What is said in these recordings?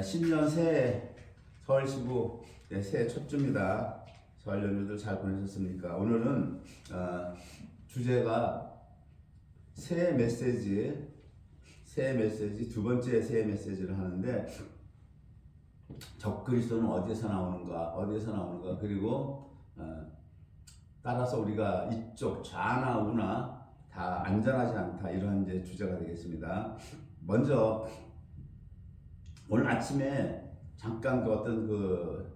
신년 새해 서울시구 새해 첫 주입니다. 설 연휴들 잘 보내셨습니까? 오늘은 주제가 새해 메시지 두 번째 새해 메시지를 하는데 적그리스도는 어디에서 나오는가 그리고 따라서 우리가 이쪽 좌나 우나 다 안전하지 않다 이런 이제 주제가 되겠습니다. 먼저 오늘 아침에 잠깐 어떤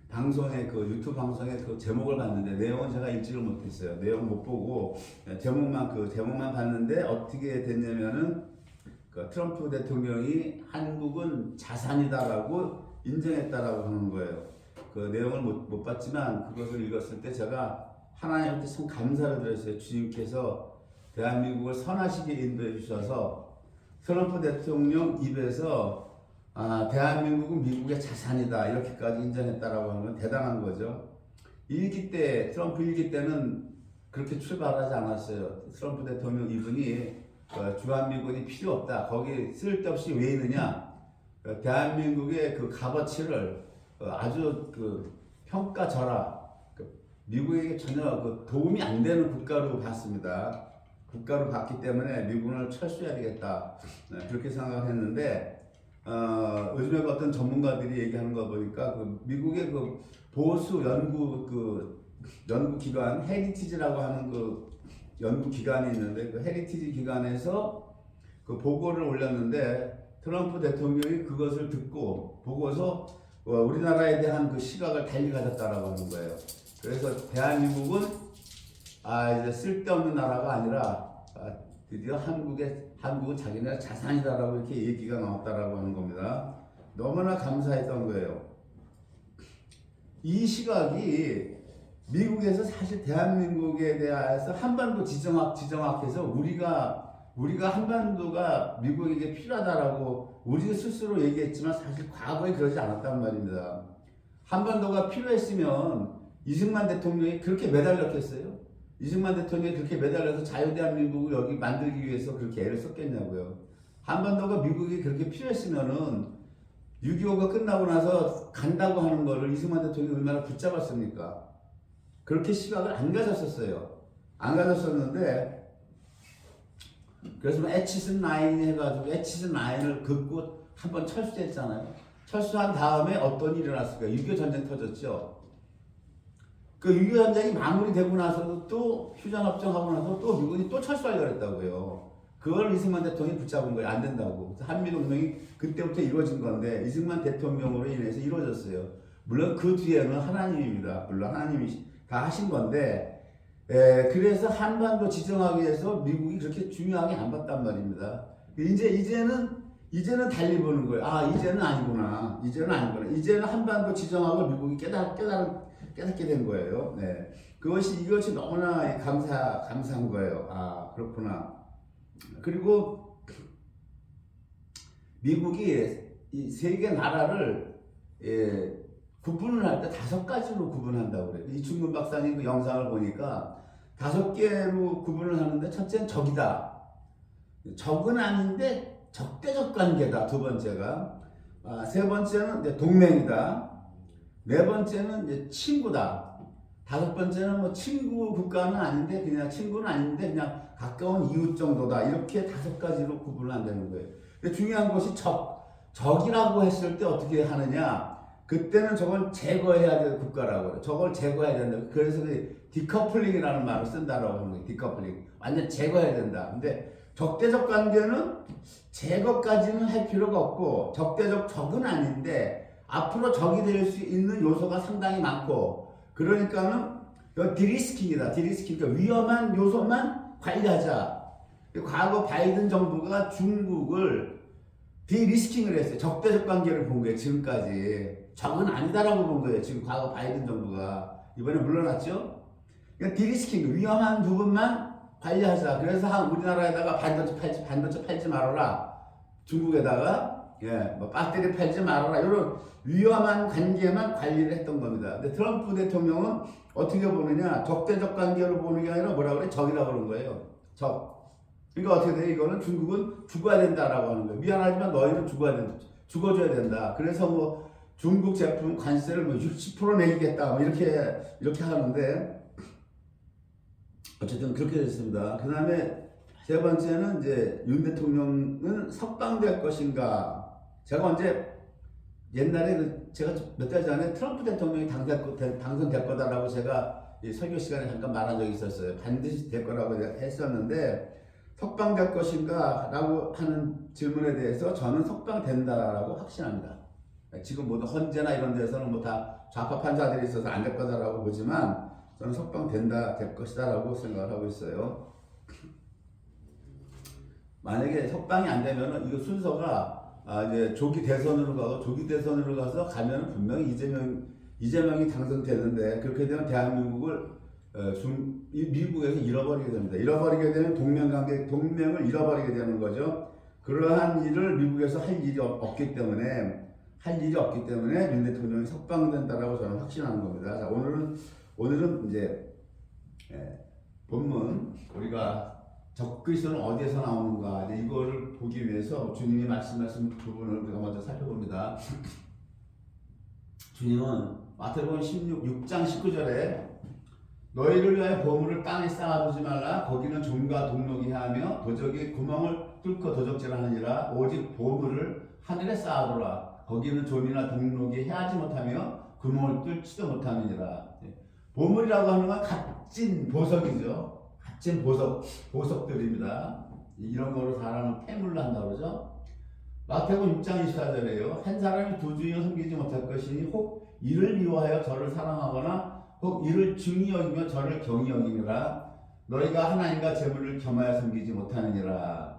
방송의 유튜브 방송의 제목을 봤는데 내용은 제가 읽지를 못했어요. 내용 못 보고 제목만 봤는데 어떻게 됐냐면은 트럼프 대통령이 한국은 자산이다라고 인정했다라고 하는 거예요. 그 내용을 못 봤지만 그것을 읽었을 때 제가 하나님한테 참 감사를 드렸어요. 주님께서 대한민국을 선하시게 인도해 주셔서 트럼프 대통령 입에서 대한민국은 미국의 자산이다 이렇게까지 인정했다라고 하는 건 대단한 거죠. 트럼프 일기 때는 그렇게 출발하지 않았어요. 트럼프 대통령 이분이 주한미군이 필요 없다. 거기 쓸데없이 왜 있느냐. 대한민국의 값어치를 아주 평가절하, 미국에게 전혀 도움이 안 되는 국가로 봤습니다. 국가로 봤기 때문에 미국을 철수해야 되겠다. 그렇게 생각을 했는데 요즘에 어떤 전문가들이 얘기하는 거 보니까 미국의 보수 연구기관 헤리티지라고 하는 연구기관이 있는데 그 헤리티지 기관에서 보고를 올렸는데 트럼프 대통령이 그것을 듣고 보고서 우리나라에 대한 시각을 달리 가졌다라고 하는 거예요. 그래서 대한민국은 이제 쓸데없는 나라가 아니라 드디어 한국은 자기네 자산이다라고 이렇게 얘기가 나왔다라고 하는 겁니다. 너무나 감사했던 거예요. 이 시각이 미국에서 사실 대한민국에 대해서 한반도 지정학에서 우리가 한반도가 미국에게 필요하다라고 우리 스스로 얘기했지만 사실 과거에 그러지 않았단 말입니다. 한반도가 필요했으면 이승만 대통령이 그렇게 매달렸겠어요? 이승만 대통령이 그렇게 매달려서 자유대한민국을 여기 만들기 위해서 그렇게 애를 썼겠냐고요. 한반도가 미국이 그렇게 필요했으면은 6.25가 끝나고 나서 간다고 하는 거를 이승만 대통령이 얼마나 붙잡았습니까? 그렇게 시각을 안 가졌었어요. 안 가졌었는데 그래서 에치슨 라인 해가지고 에치슨 라인을 긋고 한번 철수했잖아요. 철수한 다음에 어떤 일이 일어났을까요? 6.25 전쟁 터졌죠. 6.25 전쟁이 마무리되고 나서도 또 휴전협정하고 나서 또 미군이 또 철수하려고 했다고요. 그걸 이승만 대통령이 붙잡은 거예요. 안 된다고. 한미동맹이 그때부터 이루어진 건데 이승만 대통령으로 인해서 이루어졌어요. 물론 그 뒤에는 하나님입니다. 물론 하나님이 다 하신 건데 그래서 한반도 지정하기 위해서 미국이 그렇게 중요하게 안 봤단 말입니다. 이제는 달리 보는 거예요. 이제는 아니구나. 이제는 한반도 지정학을 미국이 깨닫게 된 거예요. 네. 이것이 너무나 감사한 거예요. 그렇구나. 그리고 미국이 이 세계 나라를 구분을 할 때 5가지로 구분한다고 그래요. 이충근 박사님 그 영상을 보니까 5개로 구분을 하는데 첫째는 적이다. 적은 아닌데 적대적 관계다. 두 번째가. 세 번째는 이제 동맹이다. 네 번째는 이제 친구다. 5번째는 친구 국가는 아닌데 친구는 아닌데 그냥 가까운 이웃 정도다. 이렇게 5가지로 구분을 한다는 거예요. 근데 중요한 것이 적이라고 했을 때 어떻게 하느냐? 그때는 저걸 제거해야 될 국가라고 그래요. 저걸 제거해야 된다. 그래서 디커플링이라는 말을 쓴다라고 하는 거예요. 디커플링. 완전 제거해야 된다. 근데 적대적 관계는 제거까지는 할 필요가 없고 적은 아닌데 앞으로 적이 될 수 있는 요소가 상당히 많고 그러니까는 디리스킹이다. 그러니까 위험한 요소만 관리하자. 과거 바이든 정부가 중국을 디리스킹을 했어요. 적대적 관계를 본 거예요. 지금까지. 적은 아니다라고 본 거예요. 지금 과거 바이든 정부가. 이번에 물러났죠? 그러니까 디리스킹, 위험한 부분만 관리하자. 그래서 우리나라에다가 반도체 팔지 말아라. 중국에다가 배터리 팔지 말아라. 이런 위험한 관계만 관리를 했던 겁니다. 근데 트럼프 대통령은 어떻게 보느냐? 적대적 관계로 보는 게 아니라 뭐라고 그래? 적이라고 그런 거예요. 적. 그러니까 어떻게 돼? 이거는 중국은 죽어야 된다라고 하는 거예요. 미안하지만 너희는 죽어줘야 된다. 그래서 뭐 중국 제품 관세를 뭐 60% 매기겠다. 뭐 이렇게 하는데 어쨌든 그렇게 됐습니다. 그 다음에 세 번째는 이제 윤 대통령은 석방될 것인가. 제가 언제 옛날에 제가 몇 달 전에 트럼프 대통령이 당선될 거다라고 제가 이 설교 시간에 잠깐 말한 적이 있었어요. 반드시 될 거라고 했었는데 석방될 것인가 라고 하는 질문에 대해서 저는 석방된다라고 확신합니다. 지금 모든 헌재나 이런 데서는 뭐 다 좌파 판사들이 있어서 안 될 거다라고 보지만 저는 될 것이다 라고 생각을 하고 있어요. 만약에 석방이 안 되면 이거 순서가 이제 조기 대선으로 가서 가면 분명히 이재명이 당선되는데 그렇게 되면 대한민국을 미국에서 잃어버리게 됩니다. 잃어버리게 되면 동맹을 잃어버리게 되는 거죠. 그러한 일을 미국에서 할 일이 없기 때문에 윤 대통령이 석방된다라고 저는 확신하는 겁니다. 자, 오늘은 이제 본문 우리가 적그리스도는 어디에서 나오는가 이거를 보기 위해서 주님이 말씀하신 부분을 우리가 먼저 살펴봅니다. 주님은 마태복음 6장 19절에 너희를 위하여 보물을 땅에 쌓아두지 말라. 거기는 종과 동록이 하며 도적이 구멍을 뚫고 도적질하느니라. 오직 보물을 하늘에 쌓아두라. 거기는 종이나 동록이 해하지 못하며 구멍을 뚫지도 못하느니라. 보물이라고 하는 건 값진 보석이죠. 값진 보석들입니다. 이런 거로 사람을 폐물로 한다고 그러죠. 마태복음 6장 24절에요. 한 사람이 두 주인을 섬기지 못할 것이니 혹 이를 미워하여 저를 사랑하거나 혹 이를 중히 여기며 저를 경히 여기니라. 너희가 하나님과 재물을 겸하여 섬기지 못하느니라.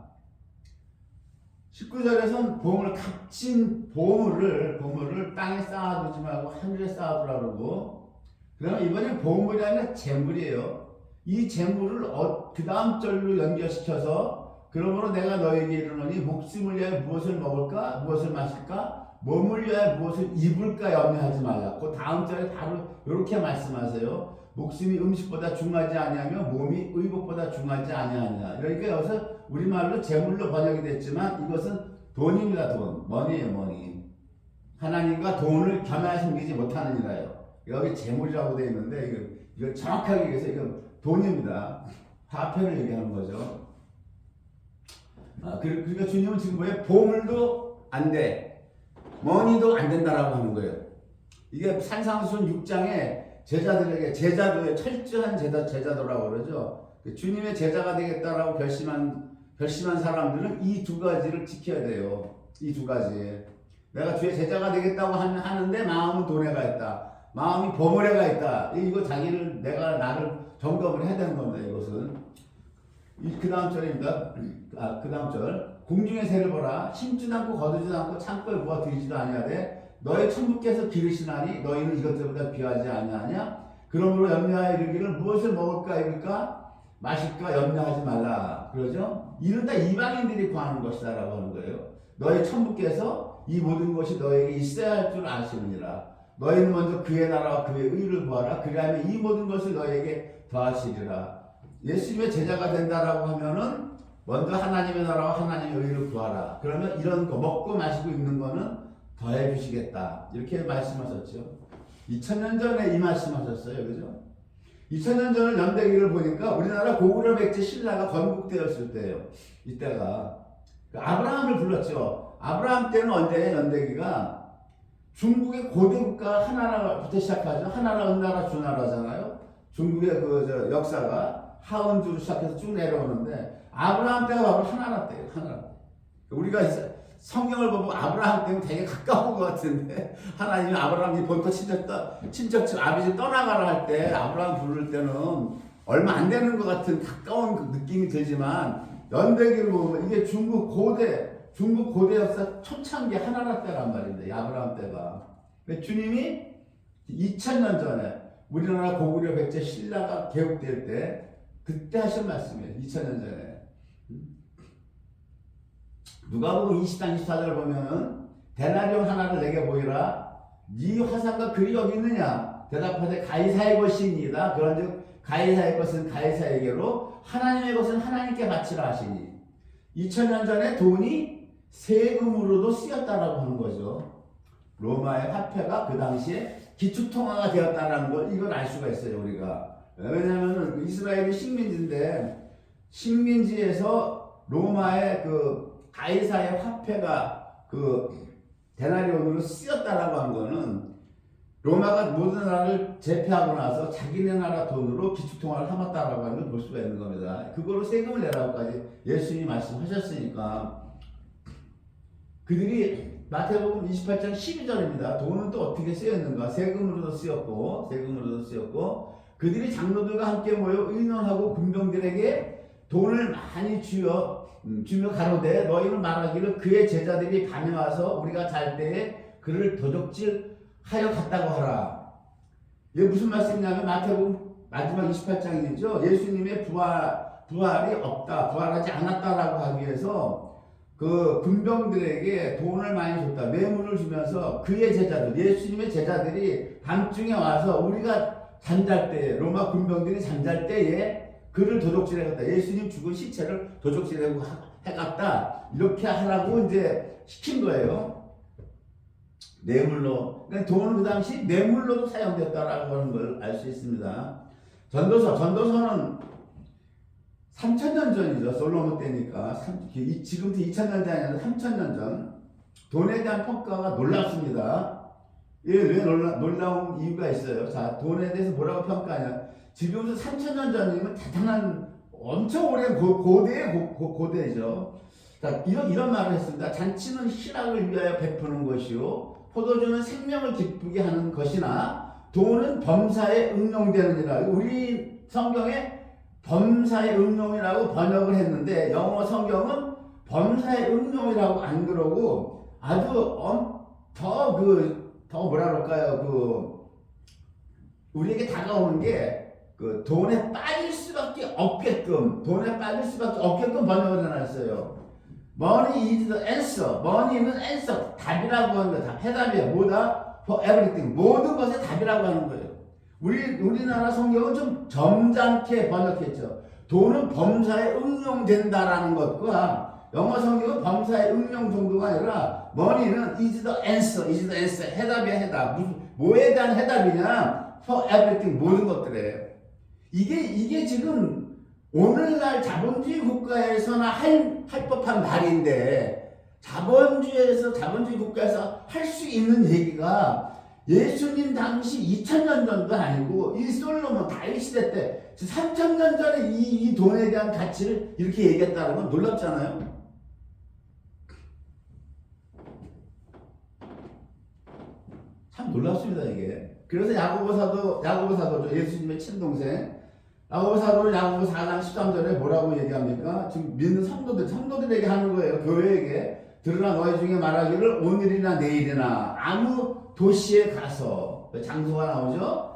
19절에서는 값진 보물을 땅에 쌓아두지 말고 하늘에 쌓아두라 그러고, 그러면 이번엔 보물이 아니라 재물이에요. 이 재물을 그 다음 절로 연결시켜서 그러므로 내가 너에게 이르노니 목숨을 위하여 무엇을 먹을까 무엇을 마실까 몸을 위하여 무엇을 입을까 염려하지 말라. 그 다음 절에 바로 이렇게 말씀하세요. 목숨이 음식보다 중하지 아니하며 몸이 의복보다 중하지 아니하냐. 그러니까 여기서 우리말로 재물로 번역이 됐지만 이것은 돈입니다. 돈. 머니예요. 머니. 하나님과 돈을 겸하여 섬기지 못하느니라요. 여기 재물이라고 되어 있는데 이거 정확하게 얘기해서 이건 돈입니다. 화폐를 얘기하는 거죠. 그러니까 주님은 지금 뭐예요? 보물도 안 돼. 머니도 안 된다라고 하는 거예요. 이게 산상수훈 6장에 제자도에 철저한 제자도라고 그러죠. 주님의 제자가 되겠다라고 결심한 사람들은 이 두 가지를 지켜야 돼요. 이 두 가지. 내가 주의 제자가 되겠다고 하는데 마음은 돈에 가 있다. 마음이 보물에 가 있다. 이거 나를 점검을 해야 되는 겁니다. 이것은. 그 다음 절입니다. 그 다음 절. 공중의 새를 보라. 심지도 않고 거두지도 않고 창고에 부어 들이지도 아니하되 너희 천부께서 기르시나니 너희는 이것들보다 귀하지 아니하냐? 그러므로 염려하여 이르기를 무엇을 먹을까 입을까 마실까 염려하지 말라. 그러죠? 이는 다 이방인들이 구하는 것이다 라고 하는 거예요. 너희 천부께서 이 모든 것이 너에게 있어야 할 줄 아시느니라. 너희는 먼저 그의 나라와 그의 의를 구하라. 그리하면 이 모든 것을 너에게 더하시리라. 예수님의 제자가 된다라고 하면은 먼저 하나님의 나라와 하나님의 의를 구하라. 그러면 이런 거 먹고 마시고 입는 거는 더해 주시겠다. 이렇게 말씀하셨죠. 2000년 전에 이 말씀하셨어요. 그죠? 2000년 전을 연대기를 보니까 우리나라 고구려 백제 신라가 건국되었을 때예요. 이때가 아브라함을 불렀죠. 아브라함 때는 언제 연대기가 중국의 고대 국가 하나라부터 시작하죠. 하나라, 은나라, 주나라잖아요. 중국의 역사가 하원주로 시작해서 쭉 내려오는데 아브라함 때가 바로 하나라 때예요. 하나라 때. 우리가 성경을 보면 아브라함 때는 되게 가까운 것 같은데 하나님이 아브라함이 본토 친척집 아버지 떠나가라 할 때 아브라함 부를 때는 얼마 안 되는 것 같은 가까운 그 느낌이 들지만 연대기를 보면 이게 중국 고대 역사 초창기 하나라 때란 말인데 이 아브라함 때가. 주님이 2000년 전에 우리나라 고구려 백제 신라가 개국될 때 그때 하신 말씀이에요. 2000년 전에. 누가복음 20장 24절을 보면은 데나리온 하나를 내게 보이라. 네 화상과 글이 여기 있느냐? 대답하되 가이사의 것이니이다. 그런즉 가이사의 것은 가이사에게로 하나님의 것은 하나님께 바치라 하시니. 2000년 전에 돈이 세금으로도 쓰였다라고 하는 거죠. 로마의 화폐가 그 당시에 기축통화가 되었다는 걸 이걸 알 수가 있어요 우리가. 왜냐하면 이스라엘이 식민지인데 식민지에서 로마의 그 가이사의 화폐가 그 데나리온으로 쓰였다라고 한 거는 로마가 모든 나라를 제패하고 나서 자기네 나라 돈으로 기축통화를 삼았다라고 하는 걸 볼 수가 있는 겁니다. 그거로 세금을 내라고까지 예수님이 말씀하셨으니까 그들이 마태복음 28장 12절입니다. 돈은 또 어떻게 쓰였는가? 세금으로도 쓰였고 그들이 장로들과 함께 모여 의논하고 군병들에게 돈을 많이 주며 가로되 너희는 말하기를 그의 제자들이 밤에 와서 우리가 잘 때에 그를 도적질하여 갔다고 하라. 이게 무슨 말씀이냐면 마태복음 마지막 28장이죠. 예수님의 부활이 없다, 부활하지 않았다라고 하기 위해서 그 군병들에게 돈을 많이 줬다, 뇌물을 주면서 그의 제자들, 예수님의 제자들이 밤중에 와서 우리가 잠잘 때, 로마 군병들이 잠잘 때에 그를 도적질해갔다. 예수님 죽은 시체를 도적질해갔다. 이렇게 하라고 이제 시킨 거예요. 뇌물로. 그러니까 돈은 그 당시 뇌물로도 사용됐다라고 하는 걸 알 수 있습니다. 전도서는 3000년 전이죠. 솔로몬 때니까. 지금부터 2000년 전이 아니라 3000년 전. 돈에 대한 평가가 놀랍습니다. 왜 놀라운 이유가 있어요. 자, 돈에 대해서 뭐라고 평가하냐. 지금부터 3000년 전이면 대단한 엄청 오랜 고대죠. 자, 이런 말을 했습니다. 잔치는 희락을 위하여 베푸는 것이요. 포도주는 생명을 기쁘게 하는 것이나 돈은 범사에 응용되느니라. 우리 성경에 범사의 응용이라고 번역을 했는데 영어 성경은 범사의 응용이라고 안 그러고 아주 더 뭐라 그럴까요? 우리에게 다가오는 게 그 돈에 빠질 수밖에 없게끔 번역을 해놨어요. Money is the answer. Money는 answer, 답이라고 하는 거야. 해답이야. 뭐다? For everything. 모든 것의 답이라고 하는 거예요. 우리나라 성경은 좀 점잖게 번역했죠. 돈은 범사에 응용된다라는 것과 영어 성경은 범사에 응용 정도가 아니라 money는 is the answer. 해답이야, 해답. 뭐에 대한 해답이냐? For everything. 모든 것들에. 이게 지금 오늘날 자본주의 국가에서나 할 법한 말인데 자본주의 국가에서 할 수 있는 얘기가 예수님 당시 2000년 전도 아니고 이 솔로몬 다윗 시대 때 3000년 전에 이 돈에 대한 가치를 이렇게 얘기했다는 건 놀랍잖아요. 참 놀랍습니다 이게. 그래서 야고보 사도죠. 예수님의 친동생 야고보 사도는 야고보 4장 13절에 뭐라고 얘기합니까? 지금 믿는 성도들에게 하는 거예요. 교회에게. 들으나 너희 중에 말하기를 오늘이나 내일이나 아무 도시에 가서 장소가 나오죠.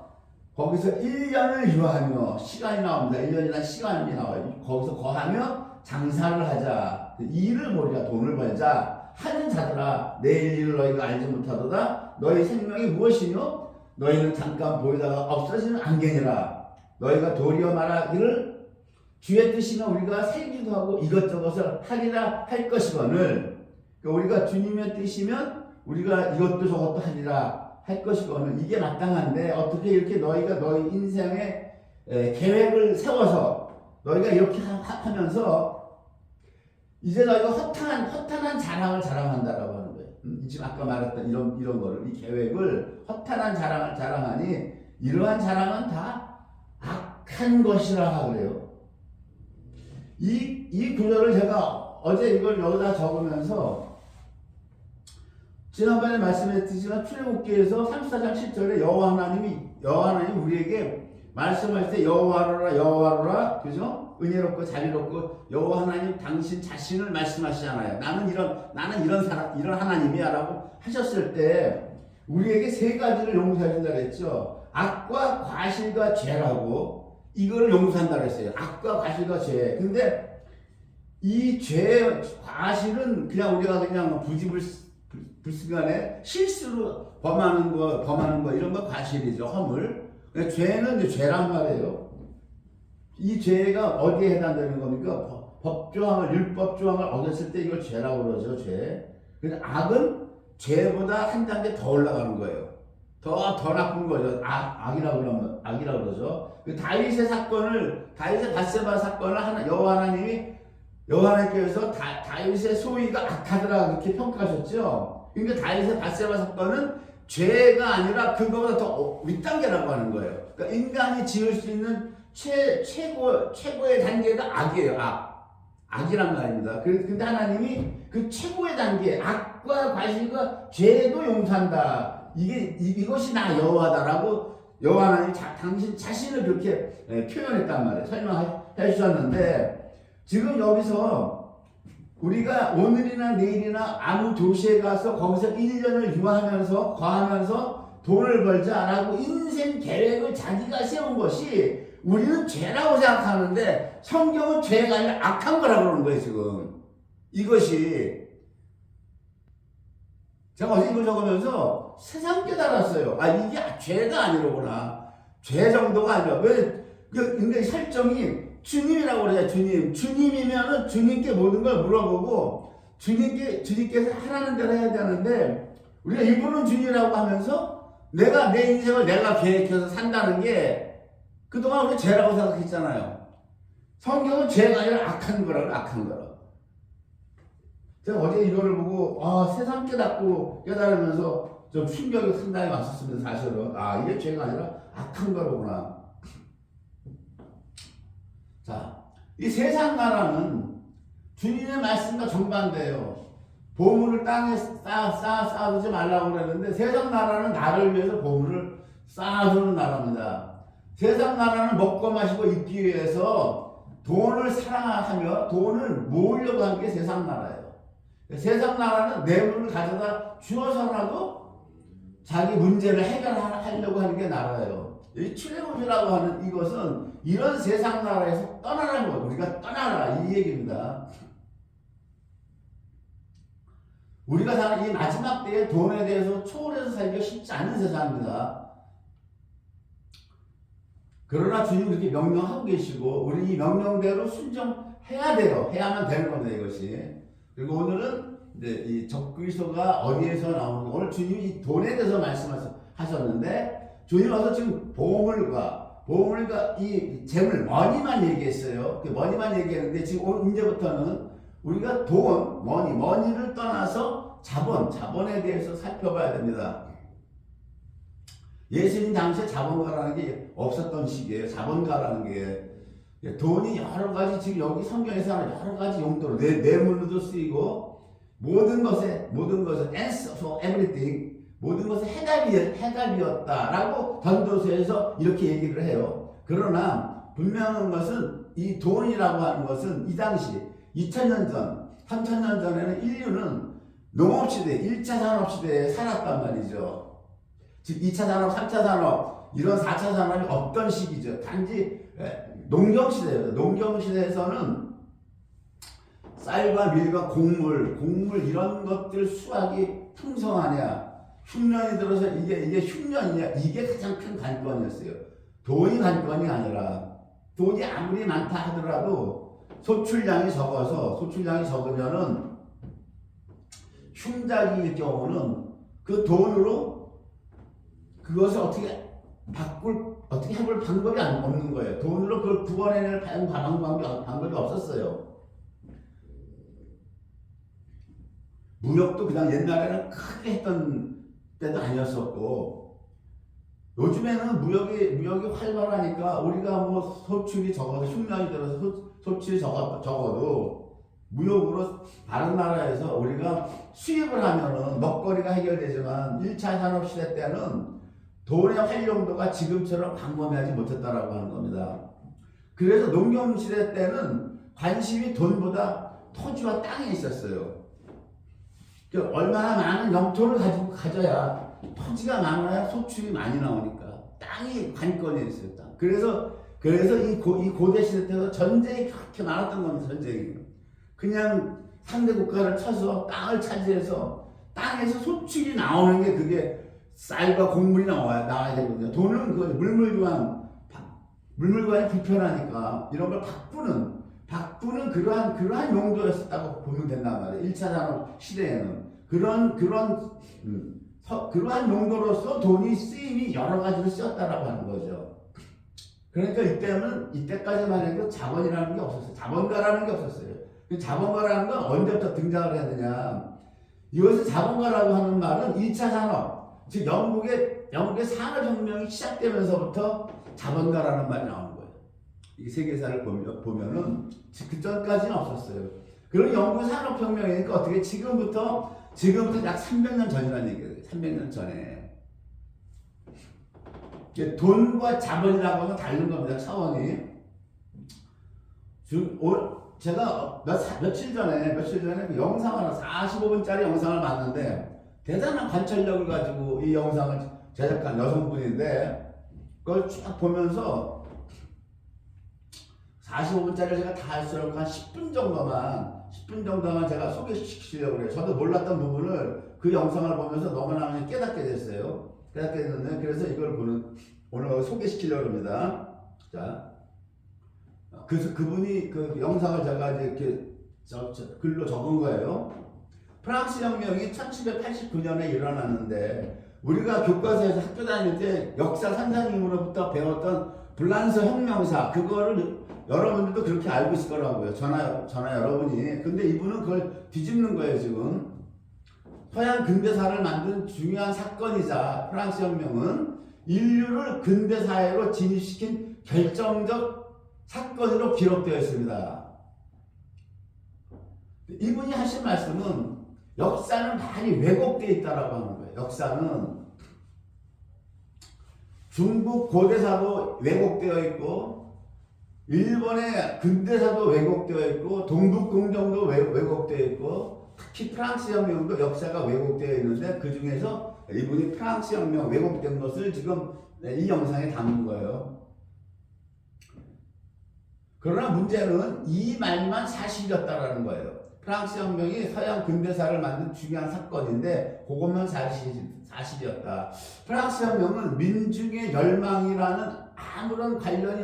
거기서 1년을 유하며 시간이 나옵니다. 1년이나 시간이 나와요. 거기서 거하며 장사를 하자. 일을 벌이자 돈을 벌자 하는 자들아 내일 일을 너희가 알지 못하도다. 너희 생명이 무엇이뇨? 너희는 잠깐 보이다가 없어지는 안개니라. 너희가 도리어 말하기를 주의 뜻이면 우리가 살기도 하고 이것저것을 하리라 할 것이거늘. 우리가 주님의 뜻이면 우리가 이것도 저것도 하리라 할 것이거늘. 이게 마땅한데 어떻게 이렇게 너희가 너희 인생의 계획을 세워서 너희가 이렇게 하면서 이제 너희가 허탄한 자랑을 자랑한다라고 하는 거예요. 지금 아까 말했던 이런 거를, 이 계획을 허탄한 자랑을 자랑하니 이러한 자랑은 다 악한 것이라 그래요. 이 구절을 제가 어제 이걸 여기다 적으면서 지난번에 말씀했지만 출애굽기에서 34장 10절에 여호와 하나님 우리에게 말씀할 때 여호와로라 그죠? 은혜롭고 자비롭고 여호와 하나님 당신 자신을 말씀하시잖아요. 나는 이런 하나님이야라고 하셨을 때 우리에게 세 가지를 용서해 준다 그랬죠. 악과 과실과 죄라고 이거를 용서한다 그랬어요. 악과 과실과 죄. 근데 이 죄, 과실은 그냥 우리가 그냥 불순간에 실수로 범하는 거 이런 거 과실이죠. 허물. 죄는 이제 죄란 말이에요. 이 죄가 어디에 해당되는 겁니까? 법조항을 율법 조항을 어겼을 때 이걸 죄라고 그러죠. 죄. 근데 악은 죄보다 한 단계 더 올라가는 거예요. 더 나쁜 거죠. 악이라고 그러죠. 그 다윗의 바세바 사건을 여호와 하나님께서 다윗의 소위가 악하더라 그렇게 평가하셨죠. 그러니까 다윗의 바세바 사건은 죄가 아니라 그거보다 더 윗단계라고 하는 거예요. 그러니까 인간이 지을 수 있는 최고의 단계가 악이에요. 악이란 말입니다. 근데 하나님이 그 최고의 단계, 악과 과실과 죄도 용서한다. 이것이 나 여호와다라고 여호와 하나님 당신 자신을 그렇게 표현했단 말이에요. 설명해 주셨는데, 지금 여기서 우리가 오늘이나 내일이나 아무 도시에 가서 거기서 1년을 유하면서 거하면서 돈을 벌자라고 인생 계획을 자기가 세운 것이 우리는 죄라고 생각하는데, 성경은 죄가 아니라 악한 거라고 그러는 거예요. 지금 이것이 제가 어제 이걸 적으면서 세상 깨달았어요. 이게 죄가 아니로구나. 죄 정도가 아니라. 왜? 그러니까 설정이 주님이라고 그래요. 주님이면은 주님께 모든 걸 물어보고 주님께서 하라는 대로 해야 되는데, 우리가 일부는 주님이라고 하면서 내 인생을 내가 계획해서 산다는 게 그동안 우리 죄라고 생각했잖아요. 성경은 죄가 아니라 악한 거라고. 제가 어제 이거를 보고 세상 깨달으면서 좀 충격이 상당히 왔었습니다. 사실은 이게 죄가 아니라 악한 거로구나. 자, 이 세상 나라는 주님의 말씀과 정반대예요. 보물을 땅에 쌓아두지 말라고 그랬는데, 세상 나라는 나를 위해서 보물을 쌓아두는 나라입니다. 세상 나라는 먹고 마시고 입기 위해서 돈을 사랑하며 돈을 모으려고 하는 게 세상 나라예요. 세상 나라는 뇌물을 가져다 주어서라도 자기 문제를 해결하려고 하는 게 나라예요. 이 출애굽이라고 하는 이것은 이런 세상 나라에서 떠나라는 거예요. 우리가 떠나라 이 얘기입니다. 우리가 사는 이 마지막 때에 돈에 대해서 초월해서 살기가 쉽지 않은 세상입니다. 그러나 주님 그렇게 명령하고 계시고 우리 이 명령대로 순종해야 돼요. 해야만 되는 겁니다. 이것이. 그리고 오늘은 이제 이 적그리스도가 어디에서 나오는가. 오늘 주님이 이 돈에 대해서 말씀하셨는데, 주님 와서 지금 보물과 이 재물, 머니만 얘기했어요. 그 머니만 얘기했는데, 지금 이제부터는 우리가 머니를 떠나서 자본에 대해서 살펴봐야 됩니다. 예수님 당시에 자본가라는 게 없었던 시기예요. 자본가라는 게 돈이 여러 가지, 지금 여기 성경에서 하는 여러 가지 용도로 뇌물로도 쓰이고, 모든 것에 answer for everything, 모든 것에 해답이었다라고 전도서에서 이렇게 얘기를 해요. 그러나 분명한 것은 이 돈이라고 하는 것은 이 당시 2000년 전, 3000년 전에는 인류는 농업시대, 1차 산업시대에 살았단 말이죠. 즉 2차 산업, 3차 산업, 이런 4차 산업이 없던 시기죠. 단지 농경시대예요. 농경시대에서는 쌀과 밀과 곡물 이런 것들 수확이 풍성하냐, 흉년이 들어서 이게 흉년이냐, 이게 가장 큰 관건이었어요. 돈이 관건이 아니라, 돈이 아무리 많다 하더라도 소출량이 적으면은 흉작일 경우는 그 돈으로 그것을 어떻게 해볼 방법이 없는 거예요. 돈으로 그걸 구원해낼 방법이 없었어요. 무역도 그냥 옛날에는 크게 했던 때도 아니었었고, 요즘에는 무역이 활발하니까 우리가 뭐 소출이 적어도, 흉년이 들어서 소출이 적어도 무역으로 다른 나라에서 우리가 수입을 하면은 먹거리가 해결되지만 1차 산업시대 때는 돈의 활용도가 지금처럼 광범위하지 못했다라고 하는 겁니다. 그래서 농경시대 때는 관심이 돈보다 토지와 땅에 있었어요. 얼마나 많은 영토를 가져야, 토지가 많아야 소출이 많이 나오니까 땅이 관건이었어요. 땅. 그래서 이 고대 시대 때도 전쟁이 그렇게 많았던 겁니다. 전쟁이. 그냥 상대 국가를 쳐서 땅을 차지해서 땅에서 소출이 나오는 게, 그게 쌀과 곡물이 나와야 되거든요. 돈은 그 물물교환이 불편하니까 이런 걸 바꾸는 그러한 용도였었다고 보면 된단 말이에요. 1차 산업 시대에는 그러한 용도로서 돈이 쓰임이 여러 가지로 쓰였다라고 하는 거죠. 그러니까 이때까지만 해도 자본이라는 게 없었어요. 자본가라는 게 없었어요. 자본가라는 건 언제부터 등장을 해야 되냐? 이것을 자본가라고 하는 말은 2차 산업, 즉 영국의 산업혁명이 시작되면서부터 자본가라는 말이 나오는 거예요. 이 세계사를 보면은 그 전까지는 없었어요. 그럼 영국 산업혁명이니까 어떻게 지금부터 약 300년 전이라는 얘기예요. 300년 전에. 돈과 자본이라고 하면 다른 겁니다. 차원이. 제가 며칠 전에 그 영상 하나 45분짜리 영상을 봤는데 대단한 관찰력을 가지고 이 영상을 제작한 여성분인데 그걸 쭉 보면서 45분짜리를 제가 다 할 수 없고 한 10분 정도만 제가 소개시키려고 그래요. 저도 몰랐던 부분을 그 영상을 보면서 너무나 깨닫게 됐어요. 그래서 이걸 오늘 소개시키려고 합니다. 자, 그분이 그 영상을 제가 이제 이렇게 글로 적은 거예요. 프랑스 혁명이 1789년에 일어났는데 우리가 교과서에서 학교 다닐 때 역사 선생님으로부터 배웠던 블란서 혁명사 그거를 여러분들도 그렇게 알고 있을 거라고요. 저나 여러분이. 근데 이분은 그걸 뒤집는 거예요, 지금. 서양 근대사를 만든 중요한 사건이자 프랑스 혁명은 인류를 근대사회로 진입시킨 결정적 사건으로 기록되어 있습니다. 이분이 하신 말씀은 역사는 많이 왜곡되어 있다라고 하는 거예요. 역사는 중국 고대사도 왜곡되어 있고 일본의 근대사도 왜곡되어 있고 동북공정도 왜곡되어 있고 특히 프랑스 혁명도 역사가 왜곡되어 있는데 그 중에서 이분이 프랑스 혁명 왜곡된 것을 지금 이 영상에 담은 거예요. 그러나 문제는 이 말만 사실이었다라는 거예요. 프랑스 혁명이 서양 근대사를 만든 중요한 사건인데 그것만 사실이었다. 프랑스 혁명은 민중의 열망이라는 아무런 관련이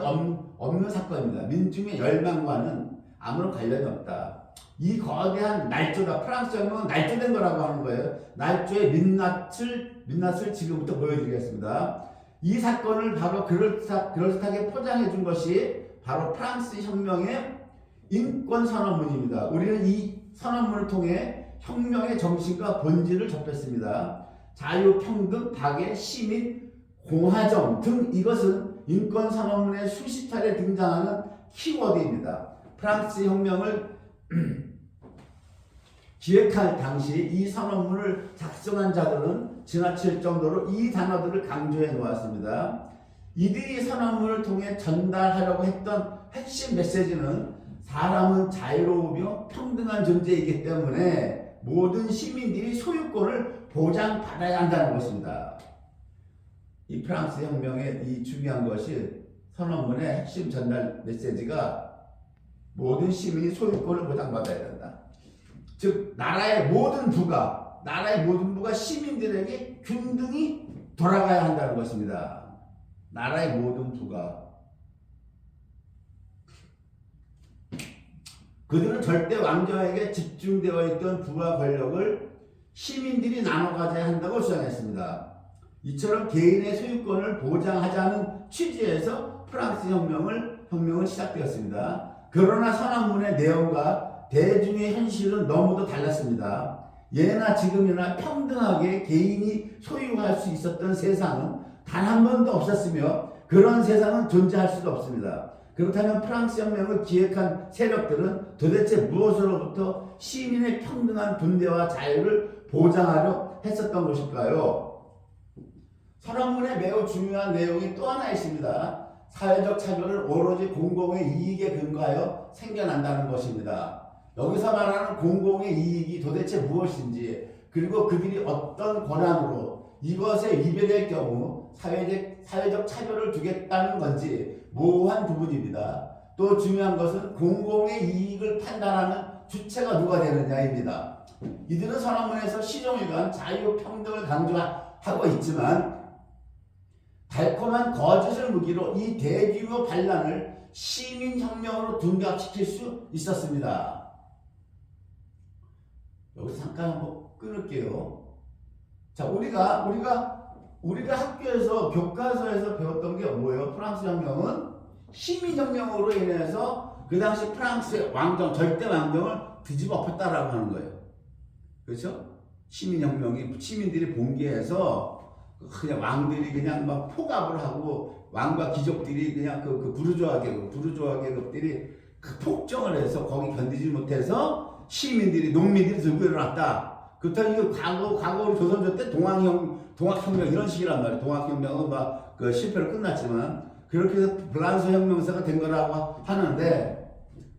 없는 사건입니다. 민중의 열망과는 아무런 관련이 없다. 이 거대한 날조다. 프랑스 혁명은 날조된 거라고 하는 거예요. 날조의 민낯을 지금부터 보여드리겠습니다. 이 사건을 바로 그럴듯하게 포장해 준 것이 바로 프랑스 혁명의 인권 선언문입니다. 우리는 이 선언문을 통해 혁명의 정신과 본질을 접했습니다. 자유, 평등, 박애, 시민, 공화정 등 이것은 인권 선언문에 수십 차례 등장하는 키워드입니다. 프랑스 혁명을 기획할 당시 이 선언문을 작성한 자들은 지나칠 정도로 이 단어들을 강조해 놓았습니다. 이들이 선언문을 통해 전달하려고 했던 핵심 메시지는 사람은 자유로우며 평등한 존재이기 때문에 모든 시민들이 소유권을 보장받아야 한다는 것입니다. 이 프랑스 혁명의 이 중요한 것이 선언문의 핵심 전달 메시지가 모든 시민이 소유권을 보장받아야 된다. 즉 나라의 모든 부가 시민들에게 균등히 돌아가야 한다는 것입니다. 나라의 모든 부가. 그들은 절대 왕정에게 집중되어 있던 부와 권력을 시민들이 나눠 가져야 한다고 주장했습니다. 이처럼 개인의 소유권을 보장하자는 취지에서 프랑스 혁명은 시작되었습니다. 그러나 선언문의 내용과 대중의 현실은 너무도 달랐습니다. 예나 지금이나 평등하게 개인이 소유할 수 있었던 세상은 단 한 번도 없었으며 그런 세상은 존재할 수도 없습니다. 그렇다면 프랑스 혁명을 기획한 세력들은 도대체 무엇으로부터 시민의 평등한 분배와 자유를 보장하려 했었던 것일까요? 선언문에 매우 중요한 내용이 또 하나 있습니다. 사회적 차별은 오로지 공공의 이익에 근거하여 생겨난다는 것입니다. 여기서 말하는 공공의 이익이 도대체 무엇인지 그리고 그들이 어떤 권한으로 이것에 위배될 경우 사회적 차별을 두겠다는 건지 모호한 부분입니다. 또 중요한 것은 공공의 이익을 판단하는 주체가 누가 되느냐입니다. 이들은 선언문에서 시종일관 자유평등을 강조하고 있지만 달콤한 거짓을 무기로 이 대규모 반란을 시민혁명으로 둔갑시킬 수 있었습니다. 여기서 잠깐 한번 끊을게요. 자, 우리가 학교에서 교과서에서 배웠던 게 뭐예요? 프랑스 혁명은 시민혁명으로 인해서 그 당시 프랑스의 왕정, 절대 왕정을 뒤집어 엎었다라고 하는 거예요. 그렇죠? 시민혁명이 시민들이 봉기해서 그냥 왕들이 그냥 막 포갑을 하고 왕과 귀족들이 그냥 그 부르주아 계급들이 그 폭정을 해서 거기 견디지 못해서 시민들이 농민들이 들고 일어났다. 그렇다면 이거 과거로 조선조 때 동학혁명 이런 식이란 말이에요. 동학혁명은 막 그 실패로 끝났지만 그렇게 해서 프랑스 혁명사가 된 거라고 하는데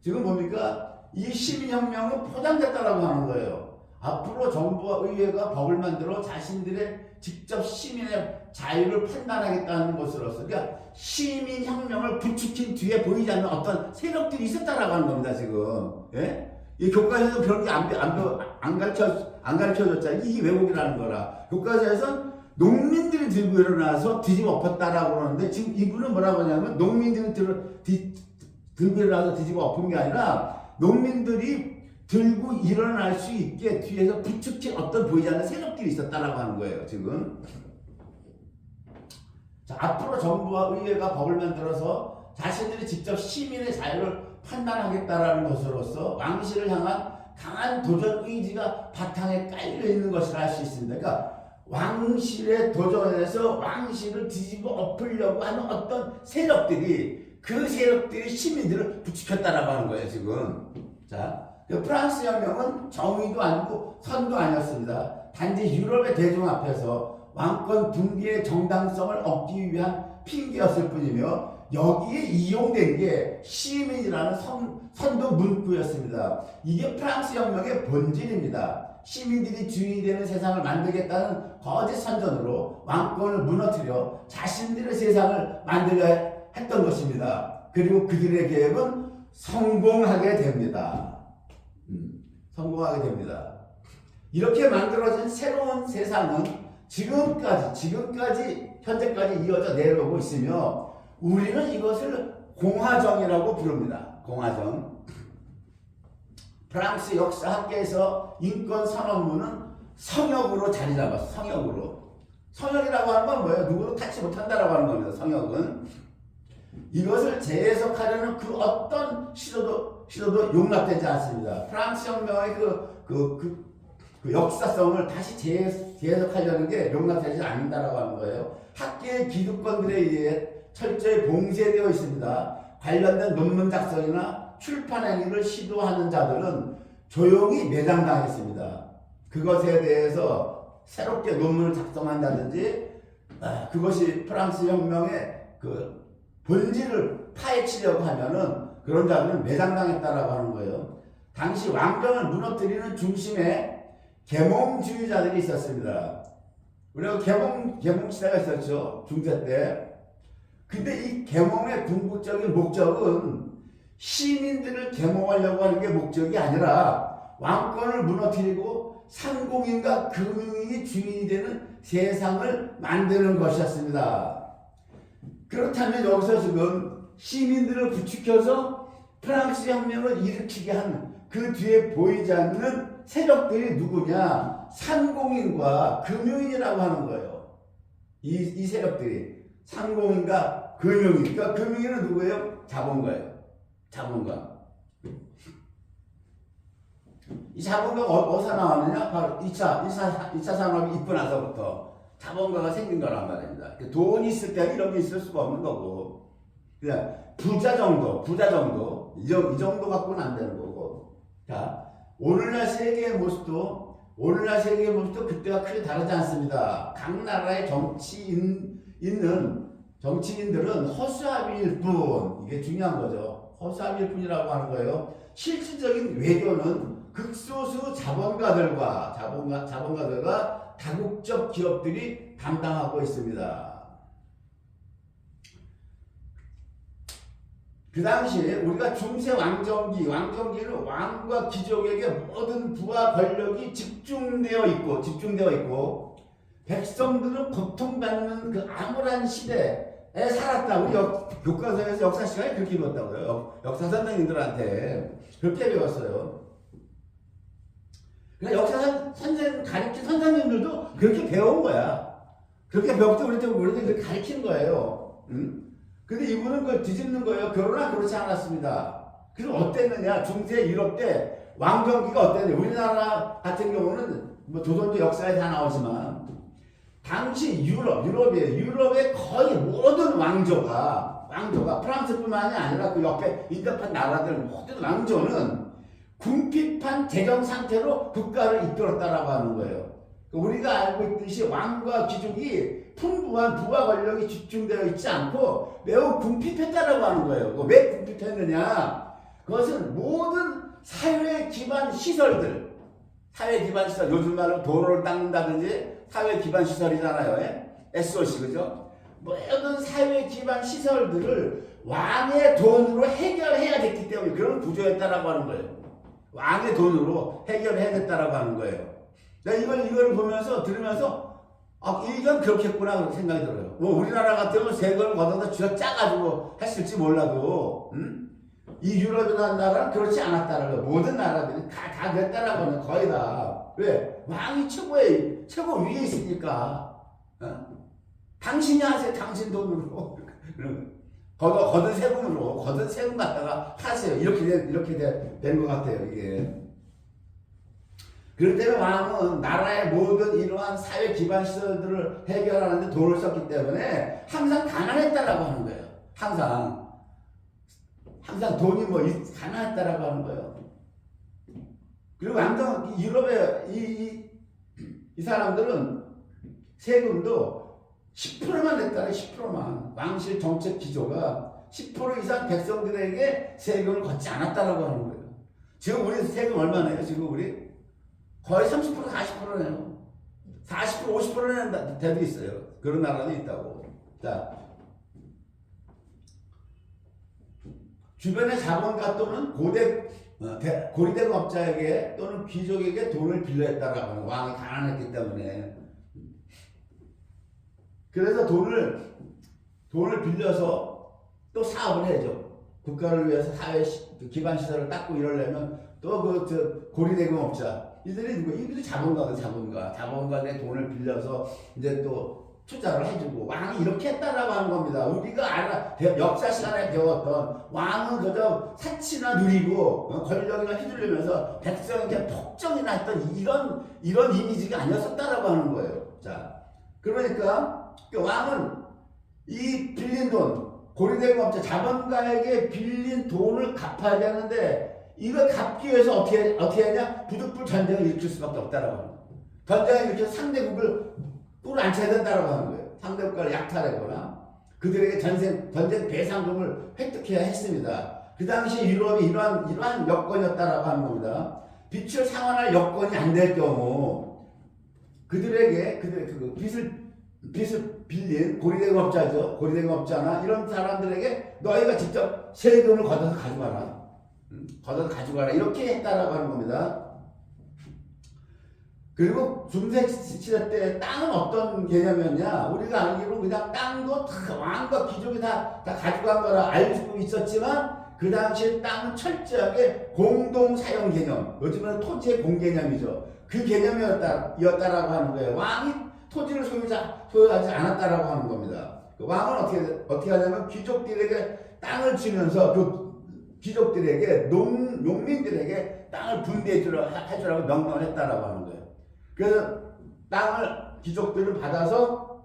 지금 뭡니까? 이 시민혁명은 포장됐다라고 하는 거예요. 앞으로 정부와 의회가 법을 만들어 자신들의 직접 시민의 자유를 판단하겠다는 것으로서 그러니까 시민혁명을 부추긴 뒤에 보이지 않는 어떤 세력들이 있었다라고 하는 겁니다. 지금 예? 이 교과서에서 그런 게 안 가르쳐줬잖아요. 이게 왜곡이라는 거라. 교과서에서는 농민들이 들고 일어나서 뒤집어 엎었다라고 그러는데 지금 이분은 뭐라고 하냐면 농민들이 들고 일어나서 뒤집어 엎은 게 아니라 농민들이 들고 일어날 수 있게 뒤에서 부추긴 어떤 보이지 않는 세력들이 있었다라고 하는 거예요. 지금 자, 앞으로 정부와 의회가 법을 만들어서 자신들이 직접 시민의 자유를 판단하겠다라는 것으로서 왕실을 향한 강한 도전 의지가 바탕에 깔려 있는 것이라 할 수 있습니다. 그러니까 왕실에 도전해서 왕실을 뒤집어 엎으려고 하는 어떤 세력들이 그 세력들이 시민들을 부추겼다라고 하는 거예요. 지금 자, 프랑스 혁명은 정의도 아니고 선도 아니었습니다. 단지 유럽의 대중 앞에서 왕권 분기의 정당성을 얻기 위한 핑계였을 뿐이며 여기에 이용된 게 시민이라는 선도 문구였습니다. 이게 프랑스 혁명의 본질입니다. 시민들이 주인이 되는 세상을 만들겠다는 거짓 선전으로 왕권을 무너뜨려 자신들의 세상을 만들려 했던 것입니다. 그리고 그들의 계획은 성공하게 됩니다. 성공하게 됩니다. 이렇게 만들어진 새로운 세상은 지금까지 현재까지 이어져 내려오고 있으며 우리는 이것을 공화정이라고 부릅니다. 공화정. 프랑스 역사학계에서 인권선언문은 성역으로 자리 잡았어. 성역이라고 하는 건 뭐예요? 누구도 타치 못한다라고 하는 겁니다. 성역은. 이것을 재해석하려는 그 어떤 시도도 용납되지 않습니다. 프랑스 혁명의 그 역사성을 다시 재해석하려는 게 용납되지 않는다라고 하는 거예요. 학계의 기득권들에 의해 철저히 봉쇄되어 있습니다. 관련된 논문 작성이나 출판 행위를 시도하는 자들은 조용히 매장당했습니다. 그것에 대해서 새롭게 논문을 작성한다든지 그것이 프랑스 혁명의 그 본질을 파헤치려고 하면은 그런 자들은 매장당했다라고 하는 거예요. 당시 왕정을 무너뜨리는 중심에 계몽주의자들이 있었습니다. 우리가 계몽 시대가 있었죠. 중세 때. 근데 이 계몽의 궁극적인 목적은 시민들을 계몽하려고 하는 게 목적이 아니라 왕권을 무너뜨리고 상공인과 금융인이 주인이 되는 세상을 만드는 것이었습니다. 그렇다면 여기서 지금 시민들을 부추겨서 프랑스 혁명을 일으키게 한 그 뒤에 보이지 않는 세력들이 누구냐? 상공인과 금융인이라고 하는 거예요. 이 세력들이 상공인과 금융인. 그러니까 금융인은 누구예요? 자본가예요. 자본가. 이 자본가가 어디서 나왔느냐? 바로 2차 산업이 있고 나서부터 자본가가 생긴 거란 말입니다. 돈이 있을 때는 이런 게 있을 수가 없는 거고, 그냥 부자 정도, 이 정도 갖고는 안 되는 거고. 자, 오늘날 세계의 모습도 그때와 크게 다르지 않습니다. 각 나라의 정치인들은 허수아비일 뿐, 이게 중요한 거죠. 허수아비일 뿐이라고 하는 거예요. 실질적인 외교는 극소수 자본가들과 다국적 기업들이 담당하고 있습니다. 그 당시에 우리가 중세 왕정기는 왕과 귀족에게 모든 부와 권력이 집중되어 있고 백성들은 고통받는 그 암울한 시대, 살았다. 우리 교과서에서 역사 시간에 그렇게 배웠다고요. 역사 선생님들한테 그렇게 배웠어요. 그러니까 역사 선생 가르친 선생님들도 그렇게 배운 거야. 그렇게 배웠기 때문에 우리도 그렇게 가르치는 거예요. 응? 근데 이분은 그걸 뒤집는 거예요. 그러나 그렇지 않았습니다. 그래서 어땠느냐? 중세 유럽 때 왕정기가 어땠느냐? 우리나라 같은 경우는 뭐 조선조 역사에 다 나오지만 당시 유럽이에요. 유럽의 거의 모든 왕조가 프랑스뿐만이 아니라 그 옆에 인접한 나라들 모든 왕조는 궁핍한 재정 상태로 국가를 이끌었다라고 하는 거예요. 우리가 알고 있듯이 왕과 귀족이 풍부한 부와 권력이 집중되어 있지 않고 매우 궁핍했다라고 하는 거예요. 왜 궁핍했느냐? 그것은 모든 사회 기반 시설들, 요즘 말로 도로를 닦는다든지 사회 기반 시설이잖아요. SOC, 그죠? 모든 사회 기반 시설들을 왕의 돈으로 해결해야 됐기 때문에 그런 구조였다라고 하는 거예요. 왕의 돈으로 해결해야 됐다라고 하는 거예요. 내가 이걸 보면서, 들으면서, 이건 그렇겠구나, 생각이 들어요. 뭐, 우리나라 같으면 세금을 걷어다 쥐어 짜가지고 했을지 몰라도, 이 유럽이라는 나라는 그렇지 않았다는 거예요. 모든 나라들이 다 그랬다라고 하는 거의 다. 왜? 왕이 최고 위에 있으니까. 당신이 하세요. 당신 돈으로. 거둔 세금 갖다가 하세요. 이렇게 된 것 같아요, 이게. 그렇기 때문에 왕은 나라의 모든 이러한 사회 기반 시설들을 해결하는데 돈을 썼기 때문에 항상 가난했다라고 하는 거예요. 항상 돈이 가난했다라고 하는 거예요. 그리고 완전 유럽의 이 사람들은 세금도 10%만 냈다래. 10%만. 왕실 정책 기조가 10% 이상 백성들에게 세금을 걷지 않았다라고 하는 거예요. 지금 우리 세금 얼마 내요? 지금 우리 거의 30% 40% 내요. 40% 50% 내는 데도 있어요. 그런 나라도 있다고. 자, 주변의 자본가 또는 고리대금업자에게 또는 귀족에게 돈을 빌려했다라고 하는 왕이 가난했기 때문에. 그래서 돈을 빌려서 또 사업을 해야죠. 국가를 위해서 사회 기반 시설을 닦고 이러려면 또 고리대금업자 이들이 누구? 이들이 자본가들의 돈을 빌려서 이제 또 투자를 해주고 왕이 이렇게 했다라고 하는 겁니다. 우리가 역사 시간에 배웠던 왕은 그저 사치나 누리고 권력이나 휘둘리면서 백성에게 폭정이나 했던 이런 이미지가 아니었었다라고 하는 거예요. 자, 그러니까 왕은 이 빌린 돈, 고리대금업자 자본가에게 빌린 돈을 갚아야 되는데 이걸 갚기 위해서 어떻게 하냐? 부득불 전쟁을 일으킬 수밖에 없다라고 하는 거예요. 전쟁을 일으켜서 상대국을 뚫어앉혀야 된다라고 하는 거예요. 상대국가를 약탈하거나 그들에게 전쟁 배상금을 획득해야 했습니다. 그 당시 유럽이 이러한 여건이었다라고 하는 겁니다. 빚을 상환할 여건이 안 될 경우 그들의 그 빚을 빌린 고리대금업자나 이런 사람들에게 너희가 직접 세금을 걷어서 가져가라. 이렇게 했다라고 하는 겁니다. 그리고 중세 시대 때 땅은 어떤 개념이었냐? 우리가 알기로 그냥 땅도 다 왕과 귀족이 다 가져간 거라 알고 있었지만 그 당시 땅은 철저하게 공동 사용 개념, 요즘은 토지의 공개념이죠. 그 개념이었다라고 하는 거예요. 왕이 토지를 소유하지 않았다라고 하는 겁니다. 왕은 어떻게 하냐면 귀족들에게 땅을 주면서 그 귀족들에게 농민들에게 땅을 분배해주라고 명령을 했다라고 하는 거예요. 그래서 땅을 귀족들을 받아서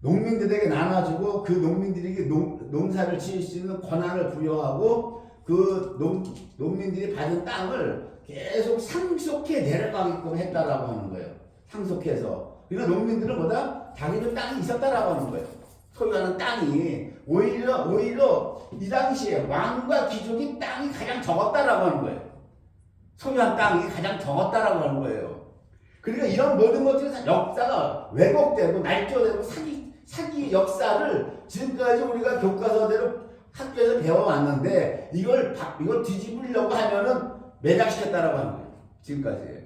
농민들에게 나눠주고 그 농민들에게 농사를 지을 수 있는 권한을 부여하고 그 농민들이 받은 땅을 계속 상속해 내려가게끔 했다라고 하는 거예요. 상속해서. 그러니까 농민들은 뭐다? 자기들 땅이 있었다라고 하는 거예요. 소유하는 땅이 오히려 이 당시에 왕과 귀족이 땅이 가장 적었다라고 하는 거예요. 소유한 땅이 가장 적었다라고 하는 거예요. 그러니까 이런 모든 것들이 역사가 왜곡되고 날조되고 사기 역사를 지금까지 우리가 교과서대로 학교에서 배워왔는데 이걸 뒤집으려고 하면은 매장시켰다라고 하는 거예요. 지금까지.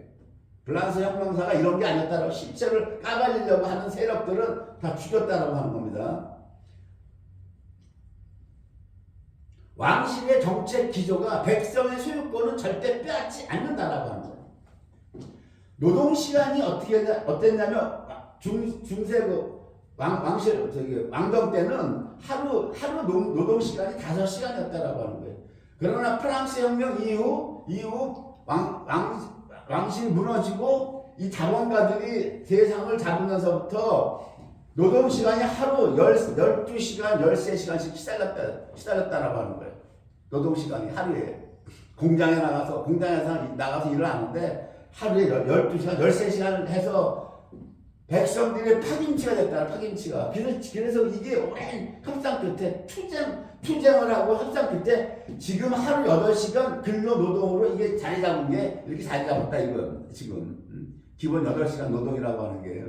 프랑스 혁명사가 이런 게 아니었다라고 실체를 까발리려고 하는 세력들은 다 죽였다라고 하는 겁니다. 왕실의 정책 기조가 백성의 소유권은 절대 빼앗지 않는다라고 하는 거예요. 노동시간이 어땠냐면 중세 왕실 왕정 때는 하루 노동시간이 5시간이었다라고 하는 거예요. 그러나 프랑스 혁명 이후 왕실이 무너지고 이 자본가들이 세상을 잡으면서부터 노동시간이 하루 12시간, 13시간씩 시달렸다라고 하는 거예요. 노동시간이 하루에. 공장에서 일을 하는데 하루에 12시간, 13시간을 해서 백성들의 파김치가 됐다, 파김치가. 그래서 이게 오랜 협상 끝에 투쟁을 하고 협상 끝에 지금 하루 8시간 근로 노동으로 이게 자리 잡은 게 이렇게 자리 잡았다, 이건. 지금. 기본 8시간 노동이라고 하는 게요.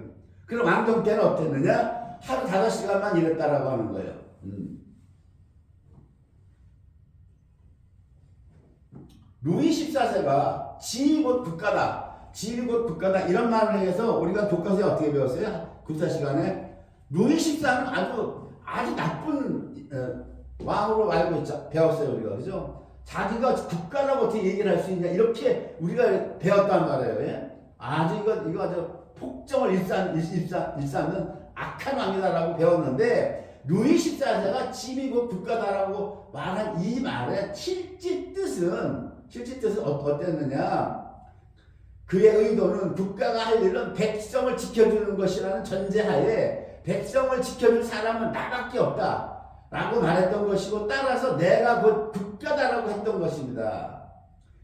그럼 왕정 때는 어땠느냐? 하루 5시간만 일했다라고 하는 거예요. 루이 14세가 지위 곧 국가다. 지위 곧 국가다. 이런 말을 해서 우리가 교과서에 어떻게 배웠어요? 군사 시간에. 루이 14는 아주 나쁜 왕으로 알고 배웠어요, 우리가. 그죠? 자기가 국가라고 어떻게 얘기를 할 수 있냐. 이렇게 우리가 배웠단 말이에요. 예? 이거 아주 폭정을 일삼는 악한 왕이다라고 배웠는데, 루이 14세가 지위 곧 국가다라고 말한 이 말의 실제 뜻은 어땠느냐? 그의 의도는 국가가 할 일은 백성을 지켜주는 것이라는 전제하에 백성을 지켜줄 사람은 나밖에 없다 라고 말했던 것이고, 따라서 내가 곧 국가다라고 했던 것입니다.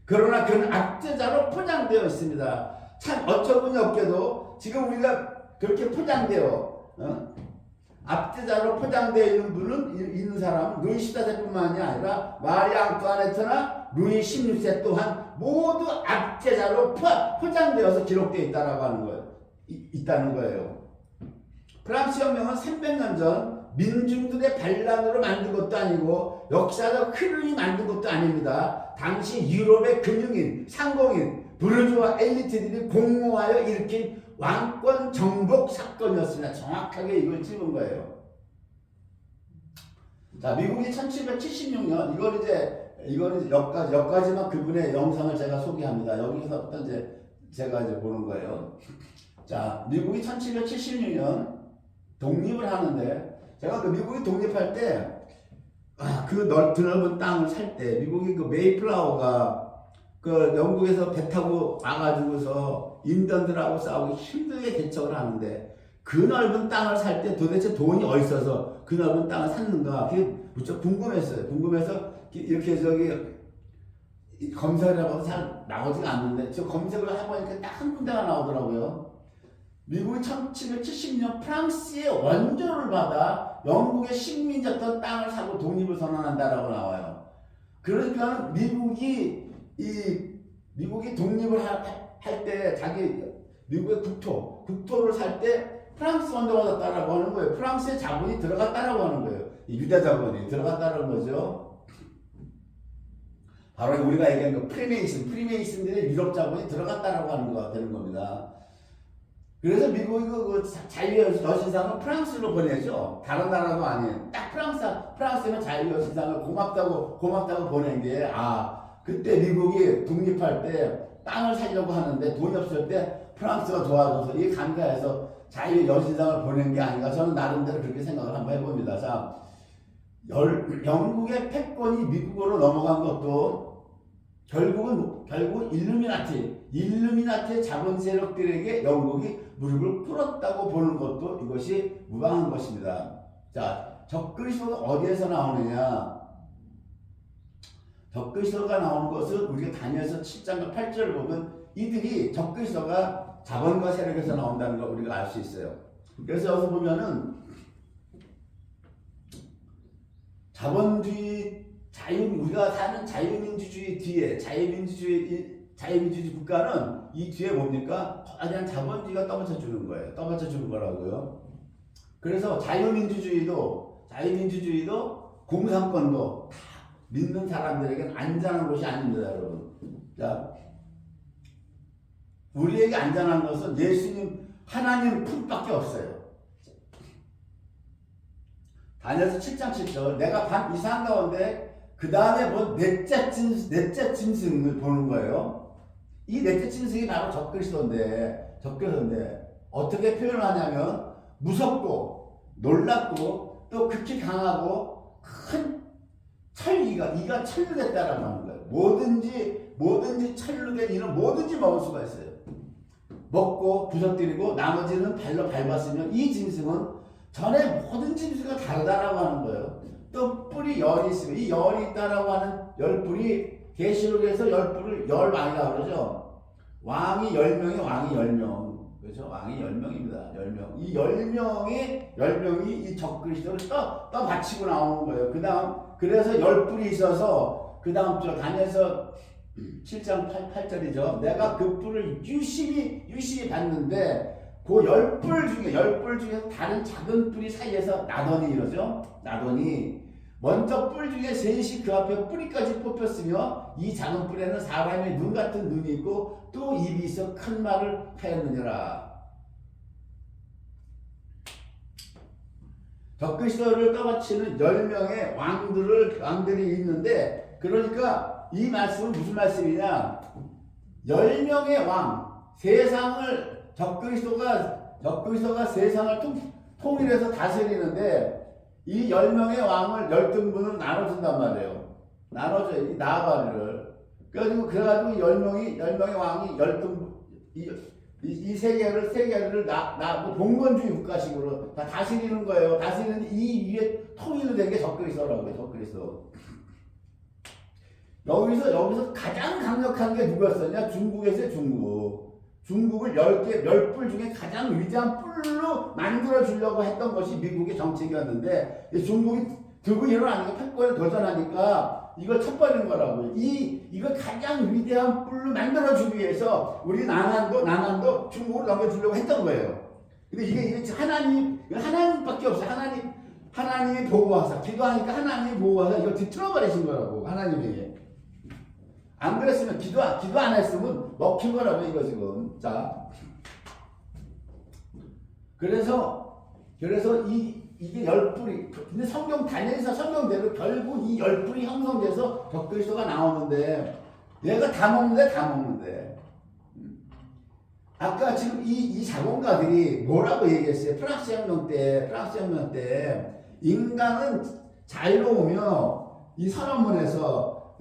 그러나 그는 악재자로 포장되어 있습니다. 참 어처구니 없게도 지금 우리가 그렇게 포장되어 압제자로 포장되어 있는 사람은 루이 14세뿐만이 아니라 마리 앙투아네트나 루이 16세 또한 모두 압제자로 포장되어서 기록되어 있다는 거예요. 프랑스 혁명은 300년 전 민중들의 반란으로 만든 것도 아니고 역사적 흐름이 만든 것도 아닙니다. 당시 유럽의 금융인, 상공인, 부르주아 엘리트들이 공모하여 일으킨 왕권 정복 사건이었습니다. 정확하게 이걸 찝은 거예요. 자, 미국이 1776년, 이거는 여기까지만 그분의 영상을 제가 소개합니다. 여기서부터 제가 보는 거예요. 자, 미국이 1776년 독립을 하는데, 제가 미국이 독립할 때, 그 드넓은 땅을 살 때, 미국이 메이플라워가 영국에서 배 타고 와가지고서 인던들하고 싸우기 힘들게 개척을 하는데, 그 넓은 땅을 살 때 도대체 돈이 어디서서 그 넓은 땅을 샀는가? 그게 무척 궁금했어요. 궁금해서 이렇게 검색을 해봐도 잘 나오지가 않는데, 저 검색을 해보니까 딱 한 군데가 나오더라고요. 미국이 1770년 프랑스의 원조를 받아 영국의 식민지였던 땅을 사고 독립을 선언한다라고 나와요. 그러니까 미국이 독립을 할 때 미국의 국토를 살 때 프랑스 원조가 받았다라고 하는 거예요. 프랑스의 자본이 들어갔다라고 하는 거예요. 유다 자본이 들어갔다는 거죠. 바로 우리가 얘기하는 프리메이슨들의 유럽 자본이 들어갔다라고 하는 거가 되는 겁니다. 그래서 미국이 자유여신상을 프랑스로 보내죠. 다른 나라도 아니에요. 딱 프랑스는 자유여신상을 고맙다고 보낸 게, 그때 미국이 독립할 때 땅을 사려고 하는데 돈이 없을 때 프랑스가 도와줘서 이게 감사해서 자유여신상을 보낸 게 아닌가, 저는 나름대로 그렇게 생각을 한번 해봅니다. 자, 영국의 패권이 미국으로 넘어간 것도 결국 일루미나티의 자본 세력들에게 영국이 무릎을 꿇었다고 보는 것도 이것이 무방한 것입니다. 자, 적그리스도가 어디에서 나오느냐? 적그리스도가 나오는 것은 우리가 다니엘서 7장과 8절을 보면 이들이 적그리스도가 자본과 세력에서 나온다는 걸 우리가 알 수 있어요. 그래서 여기서 보면은 자본주의, 우리가 사는 자유민주주의 뒤에, 자유민주주의 국가는 이 뒤에 뭡니까? 거대한 자본주의가 떠받쳐 주는 거예요. 떠받쳐 주는 거라고요. 그래서 자유민주주의도 공산권도 다 믿는 사람들에게는 안전한 곳이 아닙니다, 여러분. 자, 우리에게 안전한 것은 하나님 품밖에 없어요. 다니엘서 7장 7절, 내가 밤 이상 가운데 그 다음에 뭐 넷째 짐승을 보는 거예요. 이 넷째 짐승이 바로 적그리스도인데 어떻게 표현을 하냐면 무섭고 놀랍고 또 극히 강하고 큰 이가 천류됐다라고 하는 거예요. 뭐든지 천류된 이는 뭐든지 먹을 수가 있어요. 먹고 부서뜨리고 나머지는 발로 밟았으면 이 짐승은 전에 모든 짐승과 다르다라고 하는 거예요. 또 뿔이 열이 있으면 이 열이 있다라고 하는 열뿔이 계시록에서 열뿔을 왕이라고 그러죠. 왕이 10명이 왕이 10명. 그렇죠? 왕이 10명입니다. 10명. 이 10명이 이 적그리스도를 바치고 나오는 거예요. 그래서 열뿔이 있어서 그 다음 주 다니엘서 7장 8절이죠. 내가 그 뿔을 유심히 봤는데 그 열뿔 중에 다른 작은 뿔이 사이에서 나더니 이러죠. 나더니 먼저 뿔 중에 셋이 그 앞에 뿌리까지 뽑혔으며 이 작은 뿔에는 사람의 눈 같은 눈이 있고 또 입이 있어 큰 말을 하였느니라. 적그리스도를 떠받치는 10명의 왕들이 있는데, 그러니까 이 말씀은 무슨 말씀이냐? 10명의 왕, 적그리스도가 세상을 통일해서 다스리는데, 이 10명의 왕을 12분으로 나눠준단 말이에요. 나눠줘요. 이 나아바리를. 그래가지고 10명의 왕이 12분, 이 세계를 뭐 봉건주의 국가식으로 다 다스리는 거예요. 다스리는 이 위에 통일로 된 게 적그리스도라고요. 적그리스도. 여기서 가장 강력한 게 누구였었냐? 중국에서요. 중국을 10뿔 중에 가장 위대한 뿔로 만들어 주려고 했던 것이 미국의 정책이었는데, 중국이 들고 일어나니까 패권에 도전하니까 이걸 쳐버리는 거라고요. 이걸 가장 위대한 뿔로 만들어 주기 위해서 우리 난한도 중국으로 넘겨주려고 했던 거예요. 근데 이게 하나님밖에 없어요. 하나님이 보호하사, 기도하니까 하나님이 보호하사 이걸 뒤틀어버리신 거라고, 하나님이. 안 그랬으면 기도 안 했으면 먹힌 거라고, 이거 지금. 자. 그래서 이게 열뿔이, 근데 다니엘서 성경대로 결국 이 열뿔이 형성돼서 적그리스도가 나오는데, 얘가 다 먹는데. 아까 지금 이 자본가들이 뭐라고 얘기했어요? 프랑스 혁명 때, 인간은 자유로우며, 이 선언문에서,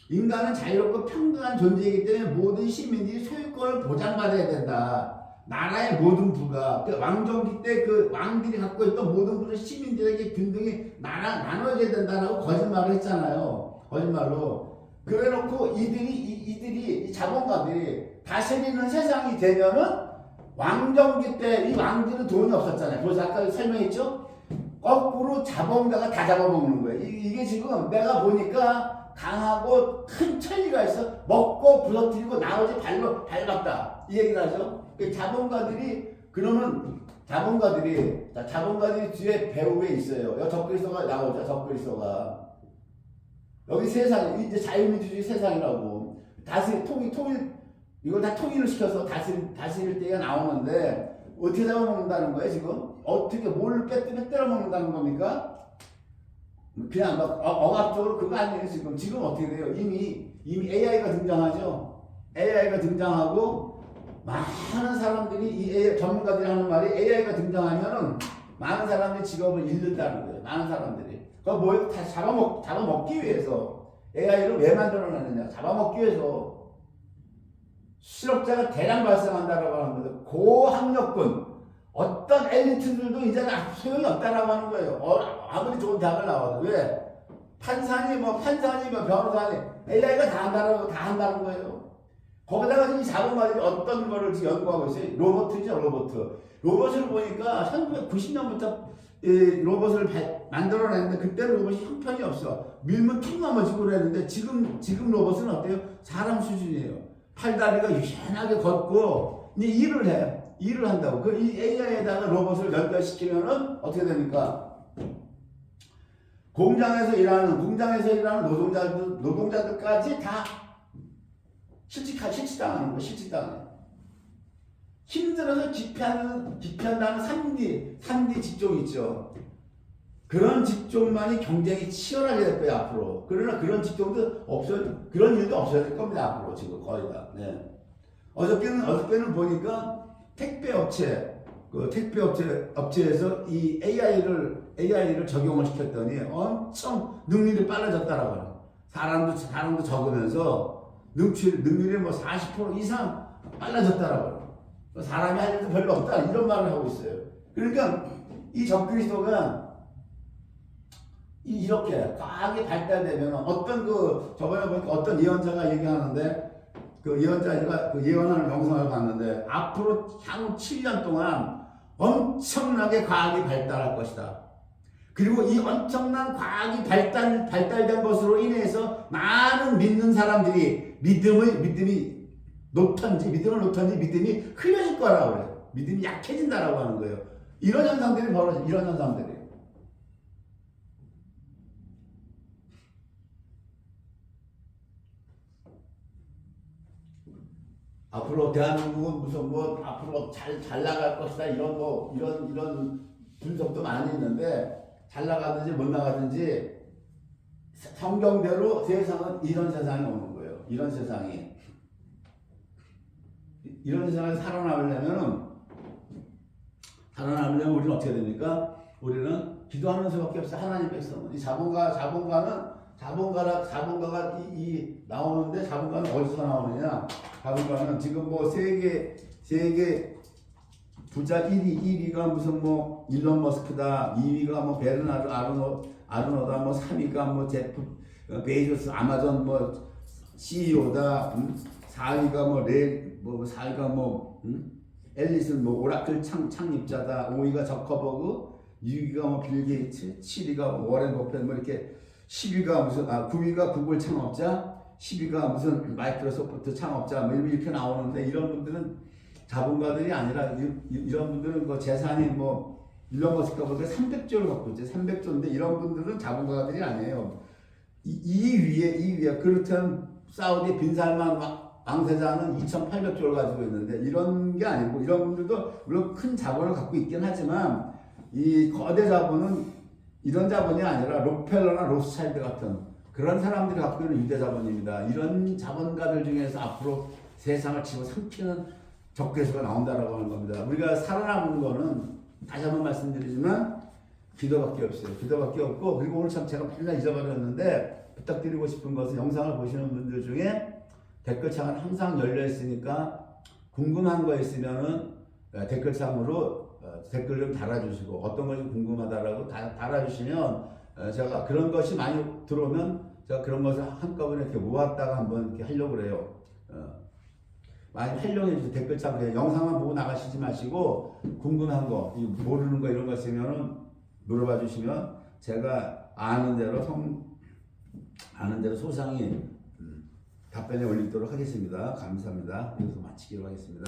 인간은 자유롭고 평등한 존재이기 때문에 모든 시민들이 소유권을 보장받아야 된다. 나라의 모든 부가, 왕정기 때 그 왕들이 갖고 있던 모든 부를 시민들에게 균등히 나눠줘야 된다라고 거짓말을 했잖아요. 거짓말로. 그래 놓고 이 자본가들이 다스리는 세상이 되면은, 왕정기 때 이 왕들은 돈이 없었잖아요. 그래서 아까 설명했죠? 거꾸로 자본가가 다 잡아먹는 거예요. 이게 지금 내가 보니까 강하고 큰 천리가 있어. 먹고 부서뜨리고 나머지 발로 밟았다. 이 얘기를 하죠. 자본가들이 뒤에 배후에 있어요. 여기 적그리스도가 나오죠. 적그리스도가. 여기 세상, 이제 자유민주주의 세상이라고. 이걸 다 통일을 시켜서 다스릴 때가 나오는데, 어떻게 잡아먹는다는 거예요, 지금? 어떻게, 뭘 빼들어 먹는다는 겁니까? 그냥 막 억압적으로 그거 아니에요, 지금. 지금 어떻게 돼요? 이미 AI가 등장하죠? AI가 등장하고, 많은 사람들이 전문가들이 하는 말이 AI가 등장하면은 많은 사람들이 직업을 잃는다는 거예요. 많은 사람들이. 그거 뭐예요? 다 잡아먹기 위해서. AI를 왜 만들어내느냐? 잡아먹기 위해서. 실업자가 대량 발생한다라고 하는 거죠. 고학력군. 어떤 엘리트들도 이제는 소용이 없다라고 하는 거예요. 아무리 좋은 대학을 나와도. 왜? 판사니 변호사니 AI가 다 한다는 거예요. 거기다가 이 자본가들이 어떤 거를 지금 연구하고 있어요? 로봇이죠. 로봇을 보니까 1990년부터 로봇을 만들어냈는데, 그때 로봇이 형편이 없어. 밀면 툭 넘어지고 그랬는데, 지금 로봇은 어때요? 사람 수준이에요. 팔다리가 유연하게 걷고 이제 일을 한다고. 이 AI에다가 로봇을 연결시키면은 어떻게 됩니까? 공장에서 일하는 노동자들까지 다 실직당하는 거예요. 실직당하는. 힘들어서 기피한다는 3D 직종 있죠. 그런 직종만이 경쟁이 치열하게 될 거예요 앞으로. 그러나 그런 직종도 없어요. 그런 일도 없어야 될 겁니다 앞으로 지금 거의 다. 네. 어저께는 보니까 택배 업체에서 이 AI를 적용을 시켰더니 엄청 능률이 빨라졌다라고 하요. 사람도 적으면서 능률이 뭐 40% 이상 빨라졌다라고 해요. 사람이 할 일도 별로 없다 이런 말을 하고 있어요. 그러니까 이 적그리스도가 이렇게 과학이 발달되면 저번에 보니까 어떤 예언자가 얘기하는데 그 예언자가 그 예언하는 영상을 봤는데 앞으로 향후 7년 동안 엄청나게 과학이 발달할 것이다. 그리고 이 엄청난 과학이 발달된 것으로 인해서 많은 믿는 사람들이 믿음을 놓던지 믿음이 흐려질 거라고 그래요. 믿음이 약해진다라고 하는 거예요. 이런 현상들이 벌어져. 이런 현상들이. 앞으로 대한민국은 무슨 뭐 앞으로 잘 나갈 것이다 이런 분석도 많이 있는데 잘 나가든지 못 나가든지 성경대로 세상은 이런 세상이 오는 거예요. 이런 세상에 살아남으려면 우리는 어떻게 됩니까? 우리는 기도하는 수밖에 없어. 하나님 백성은 이 자본가가 나오는데 자본가는 어디서 나오느냐? 자본가는 지금 뭐 세계 부자 1위가 무슨 뭐 일론 머스크다, 2위가 뭐 베르나르 아르노다, 뭐 3위가 뭐 제프 베이조스 아마존 뭐 CEO다, 4위가 뭐 앨리슨 뭐 오라클 창립자다, 5위가 저커버그, 6위가 뭐 빌 게이츠, 7위가 워렌 버핏 뭐 이렇게 9위가 구글 창업자, 10위가 무슨 마이크로소프트 창업자 뭐 이렇게 나오는데 이런 분들은 자본가들이 아니라 이런 분들은 뭐 재산이 뭐 일론 머스크가 300조를 갖고 있죠. 300조인데 이런 분들은 자본가들이 아니에요. 이 위에 그렇다면 사우디 빈살만 왕세자는 2,800조를 가지고 있는데 이런 게 아니고 이런 분들도 물론 큰 자본을 갖고 있긴 하지만 이 거대 자본은 이런 자본이 아니라 록펠러나 로스차일드 같은 그런 사람들이 갖고 있는 유대 자본입니다. 이런 자본가들 중에서 앞으로 세상을 집어삼키는 적그리스도가 나온다라고 하는 겁니다. 우리가 살아남은 거는 다시 한번 말씀드리지만 기도밖에 없어요. 기도밖에 없고 그리고 오늘 참 제가 맨날 잊어버렸는데 부탁드리고 싶은 것은 영상을 보시는 분들 중에 댓글창은 항상 열려 있으니까 궁금한 거 있으면은 댓글창으로 댓글 좀 달아주시고 어떤 것이 궁금하다라고 달아주시면 제가 그런 것이 많이 들어오면 제가 그런 것을 한꺼번에 이렇게 모았다가 한번 이렇게 하려고 그래요. 많이 활용해 주세요. 댓글창 그냥 영상만 보고 나가시지 마시고 궁금한 거, 모르는 거 이런 거 있으면은 물어봐 주시면 제가 아는 대로 소상히 답변에 올리도록 하겠습니다. 감사합니다. 여기서 마치기로 하겠습니다.